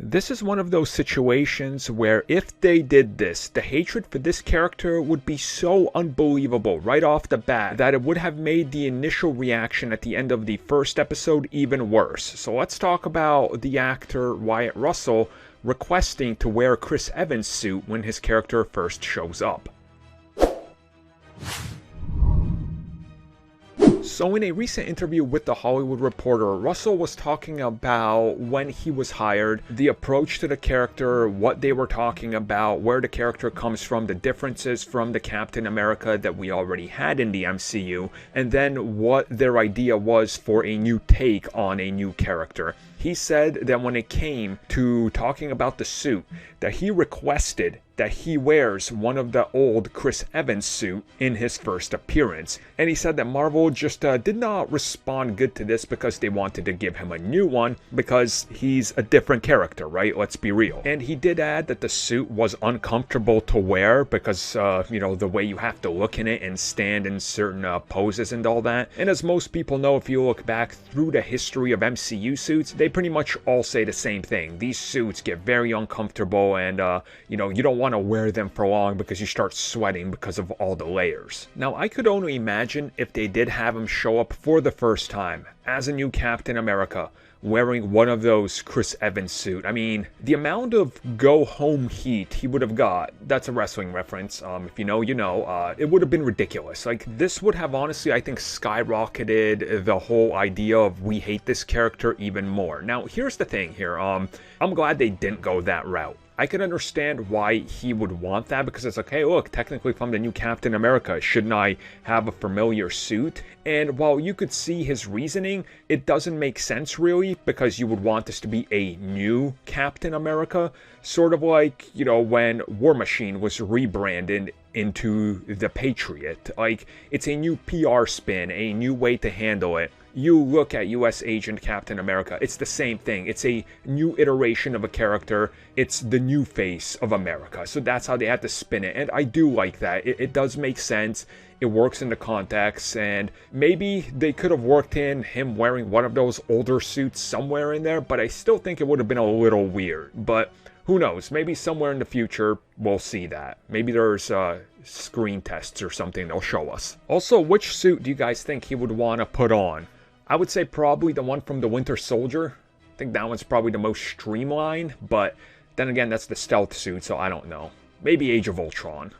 This is one of those situations where if they did this, the hatred for this character would be so unbelievable right off the bat that it would have made the initial reaction at the end of the first episode even worse. So let's talk about the actor Wyatt Russell requesting to wear Chris Evans' suit when his character first shows up. So in a recent interview with The Hollywood Reporter, Russell was talking about when he was hired, the approach to the character, what they were talking about, where the character comes from, the differences from the Captain America that we already had in the MCU, and then what their idea was for a new take on a new character. He said that when it came to talking about the suit, that he requested that he wears one of the old Chris Evans suit in his first appearance. And he said that Marvel just did not respond good to this because they wanted to give him a new one because he's a different character, right? Let's be real. And he did add that the suit was uncomfortable to wear because, the way you have to look in it and stand in certain poses and all that. And as most people know, if you look back through the history of MCU suits, they pretty much all say the same thing. These suits get very uncomfortable and, you don't want to wear them for long because you start sweating because of all the layers. Now, I could only imagine if they did have him show up for the first time as a new Captain America wearing one of those Chris Evans suit. I mean, the amount of go-home heat he would have got, that's a wrestling reference, if you know, you know, it would have been ridiculous. Like, this would have honestly, I think, skyrocketed the whole idea of we hate this character even more. Now, here's the thing here, I'm glad they didn't go that route. I can understand why he would want that because it's like, hey, look, technically if I'm the new Captain America, shouldn't I have a familiar suit? And while you could see his reasoning, it doesn't make sense really because you would want this to be a new Captain America. Sort of like, when War Machine was rebranded into the Patriot. Like, it's a new PR spin, a new way to handle it. You look at US Agent Captain America, it's the same thing. It's a new iteration of a character. It's the new face of America. So that's how they had to spin it. And I do like that. It does make sense. It works in the context. And maybe they could have worked in him wearing one of those older suits somewhere in there. But I still think it would have been a little weird. But who knows? Maybe somewhere in the future we'll see that. Maybe there's screen tests or something they'll show us. Also, which suit do you guys think he would want to put on? I would say probably the one from the Winter Soldier. I think that one's probably the most streamlined, but then again, that's the stealth suit, so I don't know. Maybe Age of Ultron.